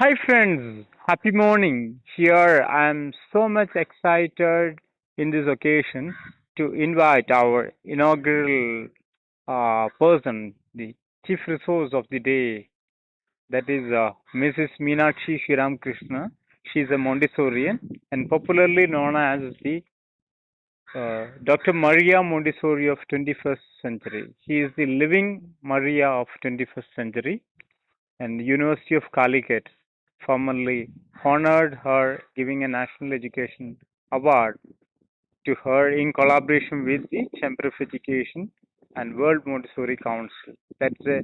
Hi friends, happy morning. Here I am so much excited in this occasion to invite our inaugural person, the chief resource of the day, that is Mrs. Meenakshi Shiramkrishna. She is a Montessorian and popularly known as the Dr. Maria Montessori of 21st century. She is the living Maria of 21st century, and the University of Calicut formally honored her, giving a National Education Award to her in collaboration with the Chamber of Education and World Montessori Council. That's a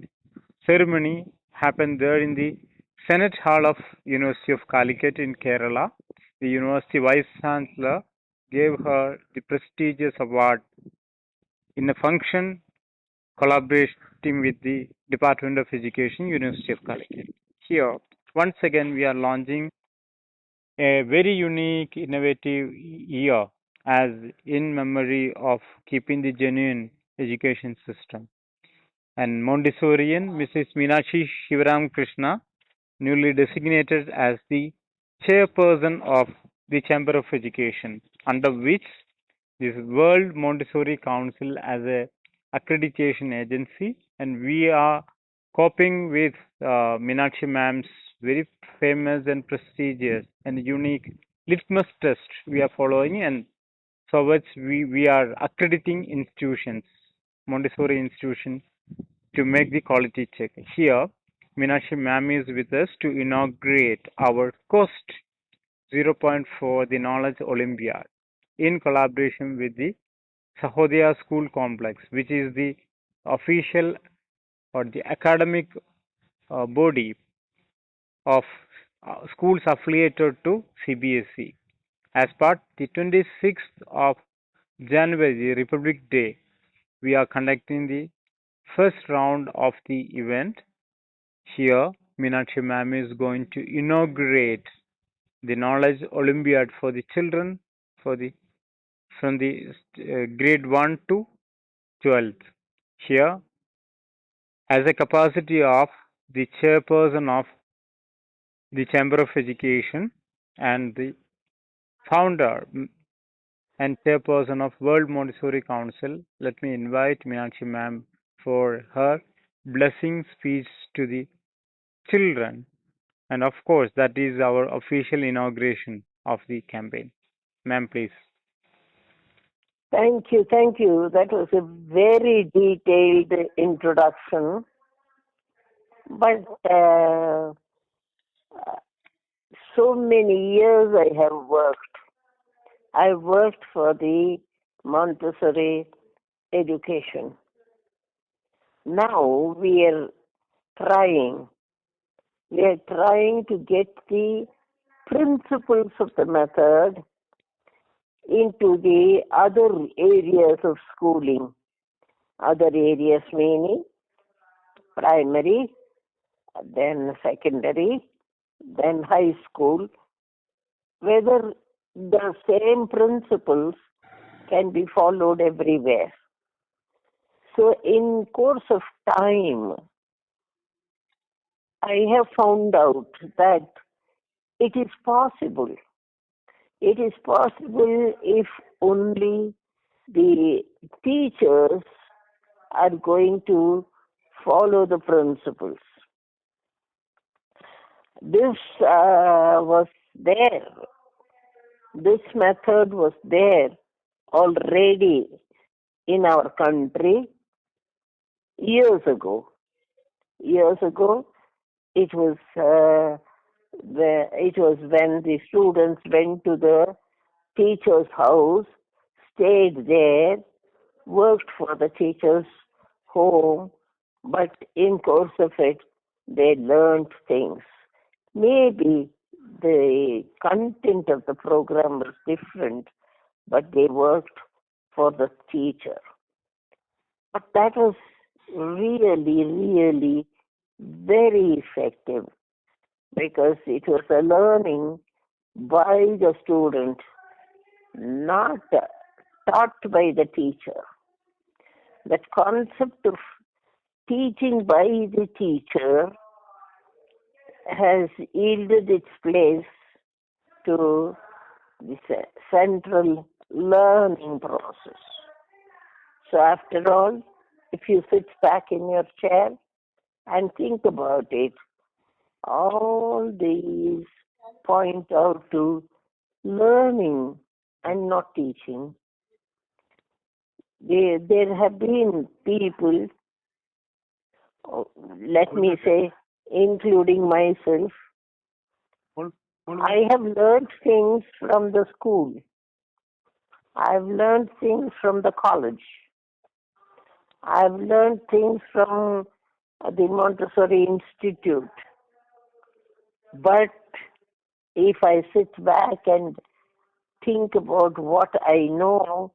ceremony happened there in the Senate Hall of University of Calicut in Kerala. The University Vice Chancellor gave her the prestigious award in a function collaborating with the Department of Education, University of Calicut. Here, once again, we are launching a very unique, innovative year as in memory of keeping the genuine education system. And Montessorian Mrs. Meenakshi Sivaramakrishnan, newly designated as the chairperson of the Chamber of Education, under which this World Montessori Council as a accreditation agency, and we are coping with Meenakshi ma'am's very famous and prestigious and unique litmus test we are following, and so which we are accrediting institutions, Montessori institutions, to make the quality check. Here, Meenakshi ma'am is with us to inaugurate our COST zero point 0.4, the Knowledge Olympiad, in collaboration with the Sahodaya School Complex, which is the official or the academic body of schools affiliated to CBSE. As part the 26th of January, Republic Day, we are conducting the first round of the event. Here, Meenakshi ma'am is going to inaugurate the Knowledge Olympiad for the children for the from the grade 1 to 12th. Here, as a capacity of the chairperson of the Chamber of Education and the founder and chairperson of World Montessori Council, let me invite Meenakshi ma'am for her blessing speech to the children. And of course, that is our official inauguration of the campaign. Ma'am, please. Thank you, thank you. That was a very detailed introduction. But so many years I have worked. I worked for the Montessori education. Now we are trying. We are trying to get the principles of the method into the other areas of schooling. Other areas meaning primary, then secondary, then high school, whether the same principles can be followed everywhere. So in course of time, I have found out that it is possible. It is possible if only the teachers are going to follow the principles. This was there. This method was there already in our country years ago. Years ago, it was it was when the students went to the teacher's house, stayed there, worked for the teacher's home, but in course of it, they learned things. Maybe the content of the program was different, but they worked for the teacher. But that was really very effective because it was a learning by the student, not taught by the teacher. That concept of teaching by the teacher has yielded its place to the central learning process. So after all, if you sit back in your chair and think about it, all these point out to learning and not teaching. There have been people, let me say, including myself, I have learned things from the school. I've learned things from the college. I've learned things from the Montessori Institute. But if I sit back and think about what I know,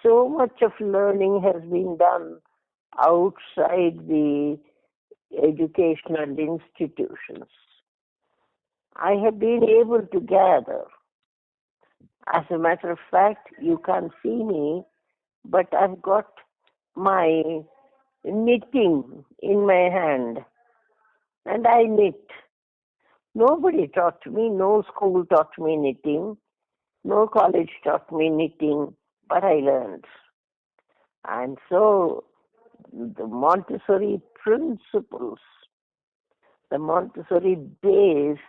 so much of learning has been done outside the educational institutions. I have been able to gather. As a matter of fact, you can't see me, but I've got my knitting in my hand and I knit. Nobody taught me, no school taught me knitting, no college taught me knitting, but I learned. And so the Montessori principles, the Montessori base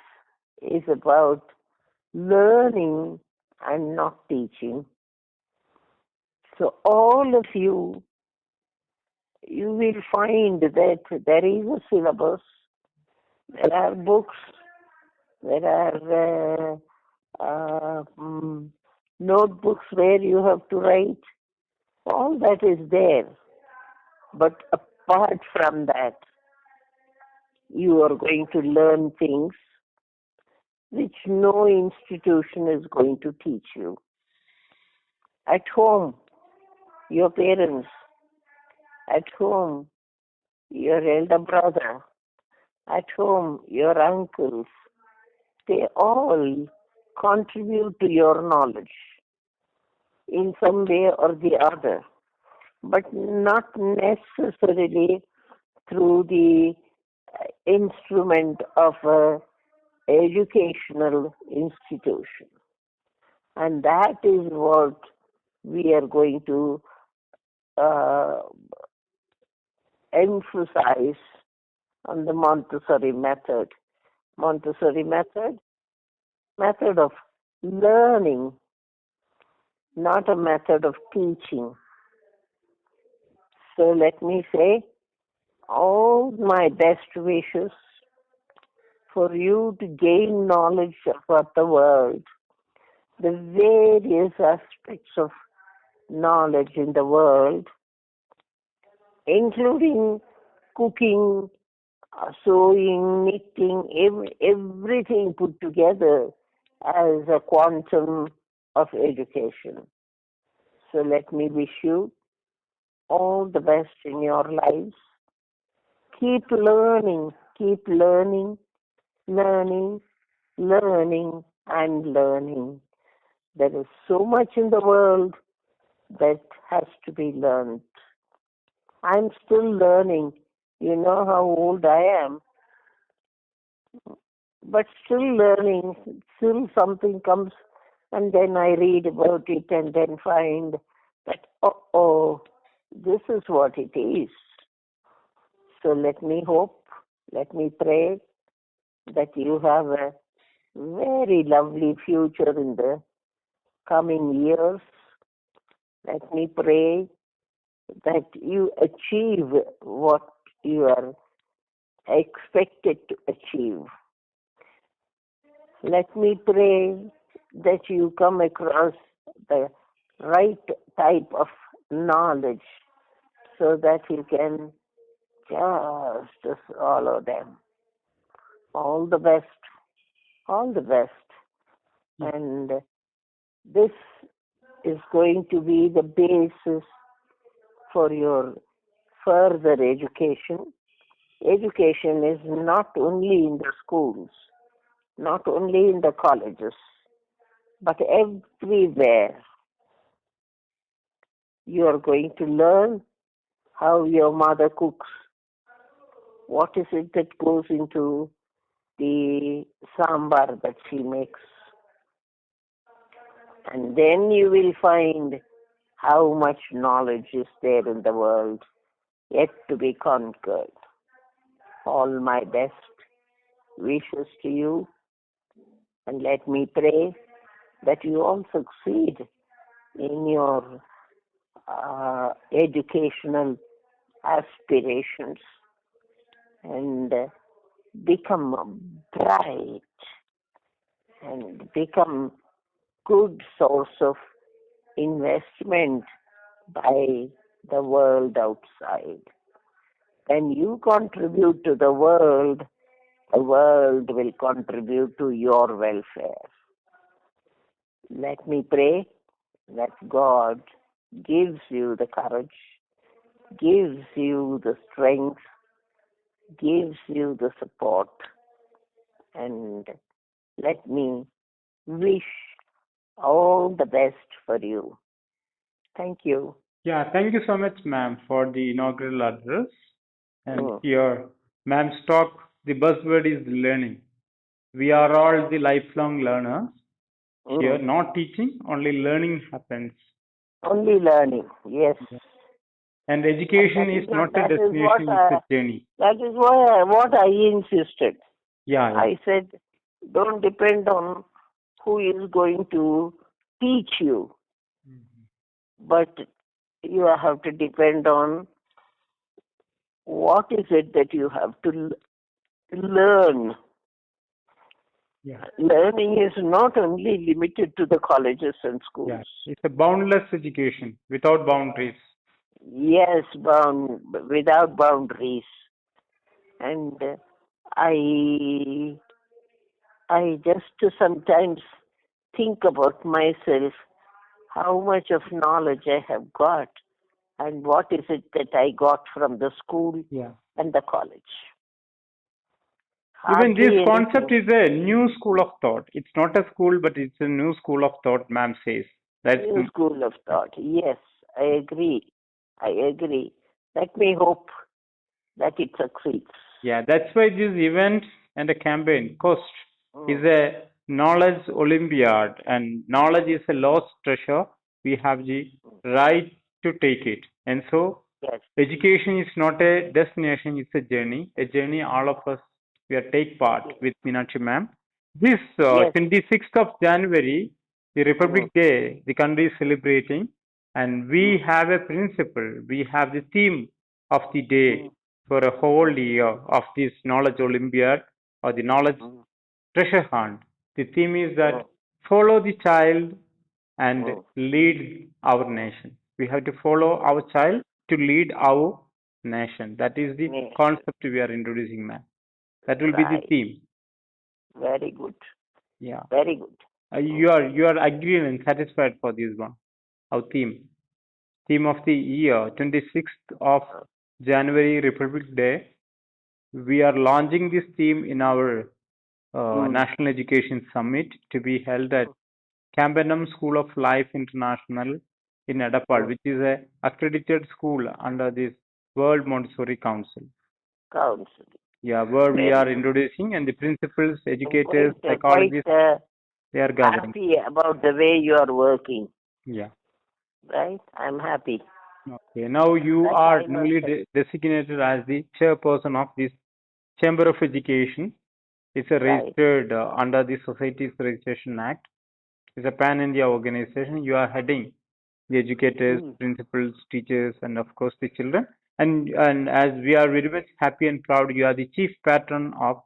is about learning and not teaching. So all of you, you will find that there is a syllabus, there are books, there are notebooks where you have to write. All that is there. But apart from that, you are going to learn things which no institution is going to teach you. At home, your parents, at home, your elder brother, at home, your uncles, they all contribute to your knowledge in some way or the other, but not necessarily through the instrument of an educational institution. And that is what we are going to uh, emphasize on the Montessori method. Montessori method of learning, not a method of teaching. So let me say all my best wishes for you to gain knowledge about the world, the various aspects of knowledge in the world, including cooking, sewing, knitting, everything put together as a quantum of education. So let me wish you all the best in your lives. Keep learning, learning, learning, and learning. There is so much in the world that has to be learned. I'm still learning. You know how old I am, but still learning. Still something comes, and then I read about it and then find that, oh, this is what it is. So let me hope, let me pray that you have a very lovely future in the coming years. Let me pray that you achieve what you are expected to achieve. Let me pray that you come across the right type of knowledge so that you can just swallow them. All the best. All the best. And this is going to be the basis for your further education. Education is not only in the schools, not only in the colleges, but everywhere. You are going to learn how your mother cooks, what is it that goes into the sambar that she makes. And then you will find how much knowledge is there in the world yet to be conquered. All my best wishes to you, and let me pray that you all succeed in your educational aspirations and become bright and become good source of investment by the world outside. When you contribute to the world will contribute to your welfare. Let me pray that God gives you the courage, gives you the strength, gives you the support, and let me wish all the best for you. Thank you. Yeah, thank you so much, ma'am, for the inaugural address. And Mm. here, ma'am's talk, the buzzword is learning. We are all the lifelong learners. Here, Mm. not teaching, only learning happens. Only learning, yes. Yeah. And And education is not a that is what destination, it's a journey. what I insisted. Yeah, yeah. I said, don't depend on who is going to teach you, but you have to depend on what is it that you have to learn. Yeah, Learning is not only limited to the colleges and yeah. schools. It's a boundless education without boundaries. Yes, without boundaries. And I I just sometimes think about myself, how much of knowledge I have got, and what is it that I got from the school Yeah. and the college. Even this Hardly concept anything. is a new school of thought. It's not a school, but it's a new school of thought, ma'am says. That's New school of thought. Yes, I agree. I agree. Let me hope that it succeeds. yeah, that's why this event and a campaign, COST, is Mm. a knowledge Olympiad, and knowledge is a lost treasure. We have the right to take it. And so, Yes. education is not a destination, it's a journey. A journey all of us we are take part Yes. with Meenakshi ma'am. This Yes. 26th of January, the Mm. Republic Day, the country is celebrating, and we Mm. have a principle, we have the theme of the day Mm. for a whole Mm. year of this knowledge Olympiad or the knowledge Mm. treasure hunt. The theme is Mm. that follow the child and Mm. lead our nation. We have to follow our child to lead our nation. That is the Nation. concept we are introducing, man. That will be the Right. theme. Very good. Yeah. Very good. You Mm. are agreed and satisfied for this one. Our theme. Theme of the year, 26th of January, Republic Day. We are launching this theme in our Mm. National Education Summit to be held at Campanum School of Life International in Edapal, Mm. which is a accredited school under this World Montessori Council. Council. Yeah, where we Very are good. introducing and the principals, I'm educators, quite psychologists, they are gathering. happy about the way you are working. Yeah. Right? I'm happy. Okay. Now you That are I must newly say. designated as the chairperson of this Chamber of Education. It's a Right. registered under the Societies Registration Act. It's a pan-India organization. You are heading the educators, Mm. principals, teachers, and of course the children. And as we are very much happy and proud, you are the chief patron of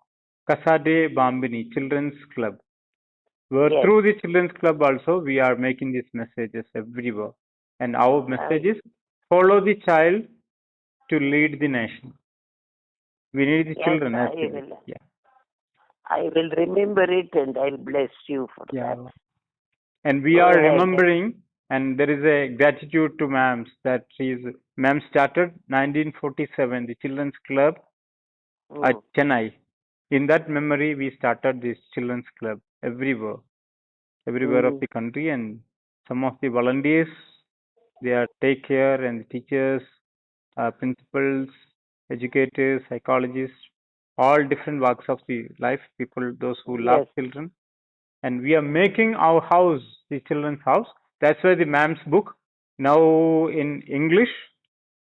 Kasade Bambini Children's Club. Where Yes. through the Children's Club also we are making these messages everywhere. And our message I, is follow the child to lead the nation. We need the yes, children as I to lead. will. Yeah. I will remember it and I'll bless you for that. Yeah. And we Go are ahead. remembering, and there is a gratitude to ma'ams that ma'am started 1947, the Children's Club at Mm. Chennai. In that memory, we started this Children's Club everywhere of Mm. the country, and some of the volunteers, they are take care, and the teachers, principals, educators, psychologists. all different walks of the life, people, those who love Yes. children. And we are making our house, the children's house. That's why the ma'am's book, now in English,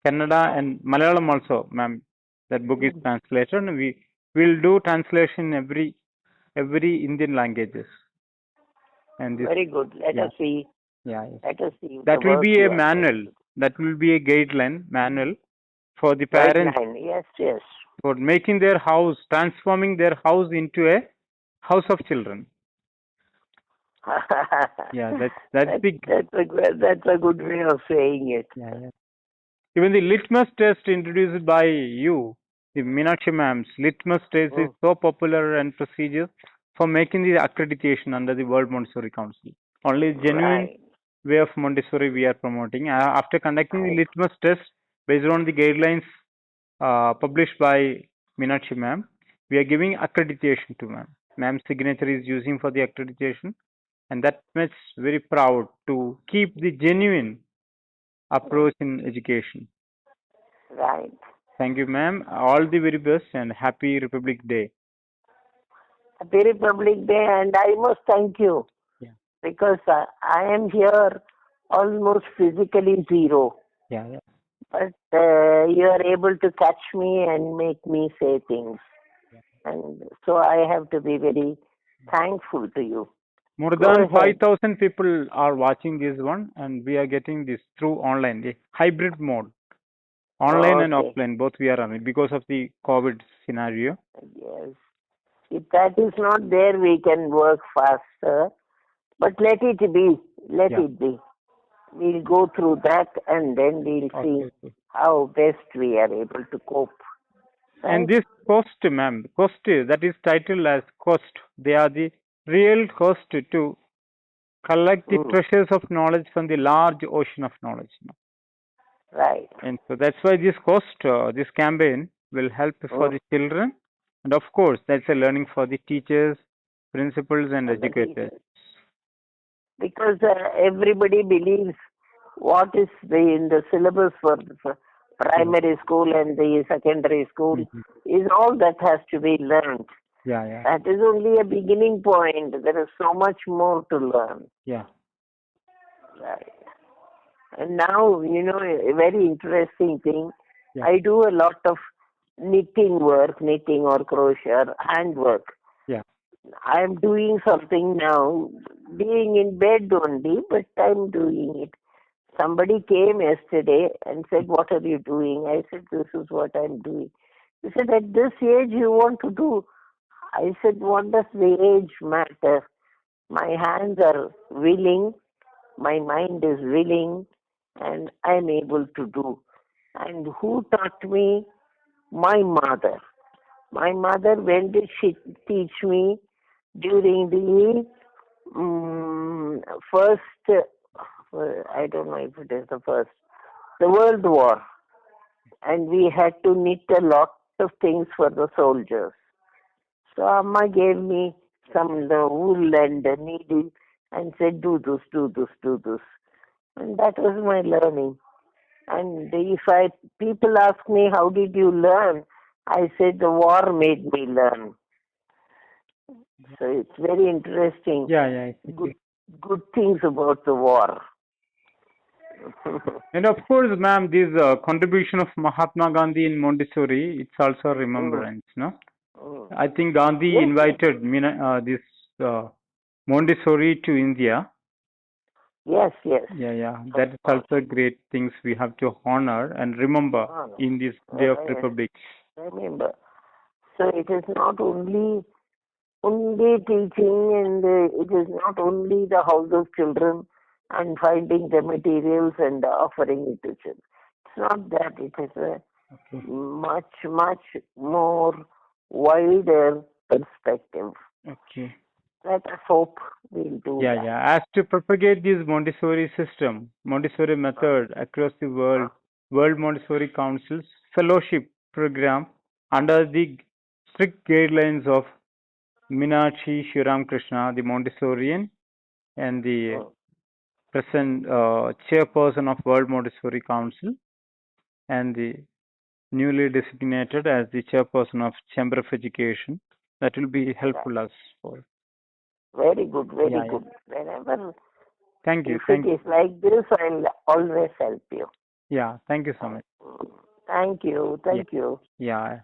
Kannada, and Malayalam also, ma'am. That book is translated, and we will do translation every Indian languages. And this, Very good. Let yeah, us see. yeah, yes. Let us see the That will work be a you are going manual. to do. That will be a guideline manual for the parents Guideline. Yes, yes. for making their house, transforming their house into a house of children. Yeah, that's that, the, that's a good way of saying it. yeah, yeah. Even the litmus test introduced by you, the Meenakshi ma'am's litmus test is Mm. so popular and prestigious for making the accreditation under the World Montessori Council. Only genuine Right. way of Montessori we are promoting. After conducting the I, litmus test based on the guidelines published by Meenakshi ma'am, we are giving accreditation to ma'am. Ma'am's signature is using for the accreditation, and that makes very proud to keep the genuine approach in education. right. Thank you, ma'am. All the very best and happy Republic Day. Happy Republic Day, and I must thank you Yeah, because I am here almost physically zero, yeah, yeah. but you are able to catch me and make me say things. And so I have to be very thankful to you. More Go than ahead. 5,000 people are watching this one, and we are getting this through online, the hybrid mode, online and Okay. offline, both we are on it because of the COVID scenario. Yes. If that is not there, we can work faster. But let it be. Let Yeah. it be. We'll go through that and then we'll see Okay, okay. how best we are able to cope. And Right? this cost, ma'am, cost that is titled as cost. They are the real cost to collect the Mm. treasures of knowledge from the large ocean of knowledge. Right. And so that's why this cost, this campaign will help for Mm. the children. And of course, that's a learning for the teachers, principals, and And the educators. teachers. Because everybody believes what is in the syllabus for Yeah. primary school and the secondary school Mhm. is all that has to be learned. Yeah, yeah, That is only a beginning point. There is so much more to learn. yeah, Right. And now, a very interesting thing. yeah, I do a lot of knitting or crochet, or handwork. yeah. I am doing something now, being in bed only, but I'm doing it. Somebody came yesterday and said, "What are you doing?" I said, "This is what I'm doing." He said, "At this age, you want to do?" I said, "What does the age matter? My hands are willing, my mind is willing, and I'm able to do." And who taught me? My mother. My mother, when did she teach me? During the first, I don't know if it is the first, the World War. And we had to knit a lot of things for the soldiers. So Amma gave me some the wool and the needle and said, "Do this, do this, do this." And that was my learning. And if people ask me, "How did you learn?" I said, "The war made me learn." So it's very interesting. Yeah, yeah, Good, exactly. good things about the war. And of course, ma'am, this contribution of Mahatma Gandhi in Montessori, it's also a Mm, remembrance, no? mm. I think Gandhi Yes, yes, invited this Montessori to India. yes, yes. Yeah, yeah. Of That is course. also great things we have to honor and remember No, no. in this Day of Yes, Republic. remember. So it is not only teaching, and it is not only the house of children and finding the materials and offering it to children. It's not that. It is a Okay. much more wider perspective. Okay. Let us hope we'll do Yeah, that. yeah. As to propagate this Montessori system, Montessori method across the world, World Montessori Council's fellowship program under the strict guidelines of Meenakshi Sivaramakrishnan, the Montessorian and the Mm. present chairperson of World Montessori Council, and the newly designated as the chairperson of Chamber of Education. That will be helpful us for. Very good, very Yeah, good. Whenever, Thank you. if it is like this, I'll always help you. Yeah, thank you so much. Thank you, Yeah, thank you. yeah.